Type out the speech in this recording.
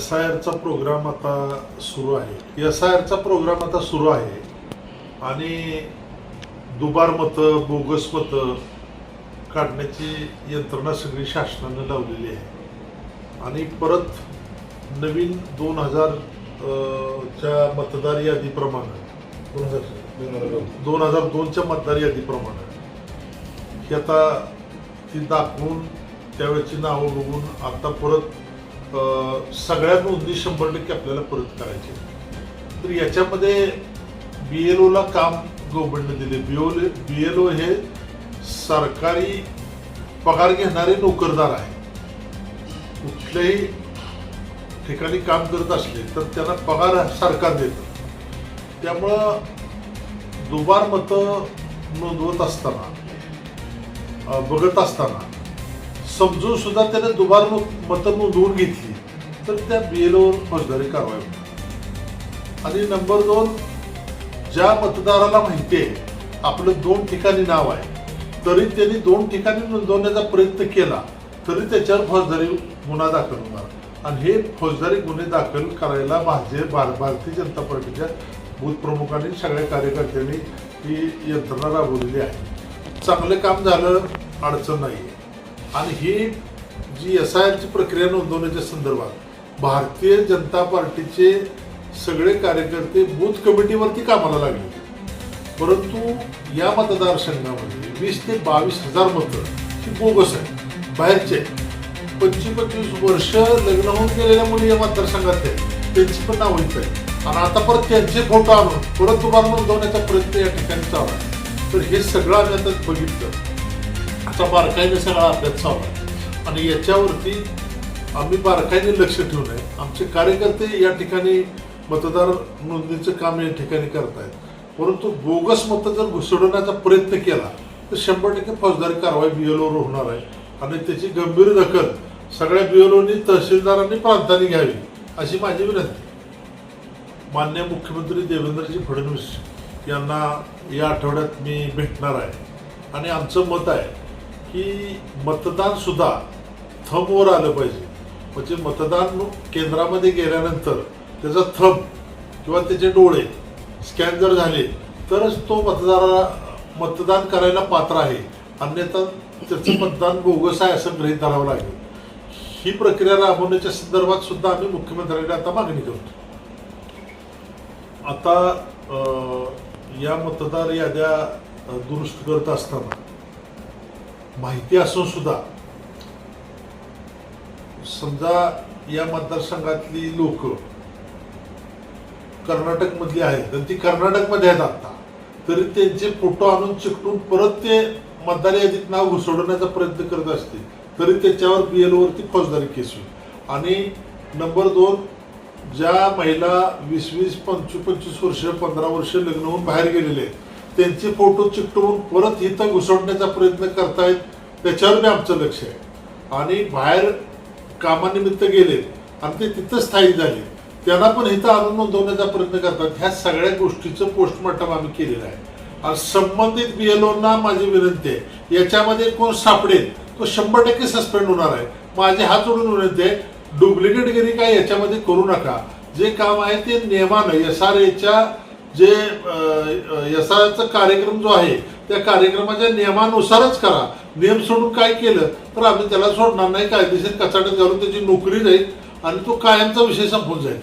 SIRचा programme आता सुरू आहे. SIRचा प्रोग्राम आता सुरू आहे आणि दुबार मतं, बोगस मतं काढण्याची यंत्रणा सगळी शासनानं लावलेली आहे आणि परत नवीन 2000 च्या मतदार यादीप्रमाणे 2002च्या मतदार यादीप्रमाणे ही आता ती दाखवून त्यावेळेची नावं बघून आता परत सगळ्या नोंदी 100% आपल्याला परत करायची. तर याच्यामध्ये BLOला काम गव्हर्नमेंटने दिले. BLO हे सरकारी पगार घेणारे नोकरदार आहे. कुठल्याही ठिकाणी काम करत असले तर त्यांना पगार सरकार देतं. त्यामुळं दुबार मतं नोंदवत असताना बघत असताना समजून सुद्धा त्याने दुबार मतं नोंदवून घेतली तर त्या BLOवर फौजदारी कारवाई होते. आणि नंबर 2, ज्या मतदाराला माहिती आहे आपलं 2 ठिकाणी नाव आहे तरी त्यांनी 2 ठिकाणी नोंदवण्याचा प्रयत्न केला तरी त्याच्यावर फौजदारी गुन्हा दाखल होणार. आणि हे फौजदारी गुन्हे दाखल करायला भारतीय जनता पार्टीच्या बूथ प्रमुखांनी सगळ्या कार्यकर्त्यांनी ही यंत्रणा राबवलेली आहे. चांगलं काम झालं, अडचण नाही. आणि ही जी SIRची प्रक्रिया नोंदवण्याच्या संदर्भात भारतीय जनता पार्टीचे सगळे कार्यकर्ते बूथ कमिटीवरती कामाला लागले. परंतु या मतदारसंघामध्ये 20 ते 22 हजार मतं ही बोगस आहे, बाहेरचे 25-25 वर्ष लग्न होऊन गेलेल्या मुली या मतदारसंघात आहेत, त्यांची पण नाव इथं आहे. आणि आता परत त्यांचे फोटो आणून परत तुम्हाला नोंदवण्याचा प्रयत्न या ठिकाणी चालू आहे. तर हे सगळं आम्ही आता बघितलं, आता बारकाईने सगळा अभ्यास चालू आहे आणि याच्यावरती आम्ही बारकाईने लक्ष ठेवून आहे. आमचे कार्यकर्ते या ठिकाणी मतदार नोंदणीचं काम या ठिकाणी करतायत. परंतु बोगस मतं जर घुसवण्याचा प्रयत्न केला तर 100% फौजदारी कारवाई BLOवर होणार आहे आणि त्याची गंभीर दखल सगळ्या BLOनी, तहसीलदारांनी, प्रांतांनी घ्यावी अशी माझी विनंती. माननीय मुख्यमंत्री देवेंद्रजी फडणवीस यांना या आठवड्यात मी भेटणार आहे आणि आमचं मत आहे की मतदान सुद्धा थंबवर आलं पाहिजे. म्हणजे मतदान केंद्रामध्ये गेल्यानंतर त्याचा थंब किंवा त्याचे डोळे स्कॅन जर झाले तरच तो मतदान करायला पात्र आहे, अन्यथा त्याचं मतदान बोगस आहे असं गृहीत धरावं लागेल. ही प्रक्रिया राबवण्याच्या संदर्भात सुद्धा आम्ही मुख्यमंत्र्यांकडे आता मागणी करतो. आता या मतदार याद्या दुरुस्त करत असताना माहिती असून सुद्धा समजा या मतदारसंघातली लोक कर्नाटकमधली आहेत आणि ती कर्नाटकमध्ये आहेत आता, तरी त्यांचे फोटो आणून चिकटून परत ते मतदार यादीत नाव घुसवण्याचा प्रयत्न करत असतील तरी त्याच्यावर BLOवरती फौजदारी केस होईल. आणि नंबर 2, ज्या महिला 20-20, 25-25 वर्ष, 15 वर्ष लग्न होऊन बाहेर गेलेले आहेत त्यांचे फोटो चिकटवून परत इथं घुसवण्याचा प्रयत्न करतायत, त्याच्यावर बी आमचं लक्ष आहे. आणि बाहेर कामानिमित्त गेले आणि ते तिथं स्थायिक झाले त्यांना पण इथं आणून नोंदवण्याचा प्रयत्न करतात. ह्या सगळ्या गोष्टीचं पोस्टमॉर्टम आम्ही केलेलं आहे. आणि संबंधित BLOना माझी विनंती आहे, याच्यामध्ये कोण सापडेल तो 100% सस्पेंड होणार आहे. माझे हात जोडून विनंती आहे, डुप्लिकेटगिरी काय याच्यामध्ये करू नका. जे काम आहे ते नियमानं SRAच्या जे SRAचा कार्यक्रम जो आहे त्या कार्यक्रमाच्या नियमानुसारच करा. नियम सोडून काय केलं तर आम्ही त्याला सोडणार नाही, कायदेशीर कचाट्यात घालून त्याची नोकरी जाईल आणि तो कायमचा विषय संपून जाईल.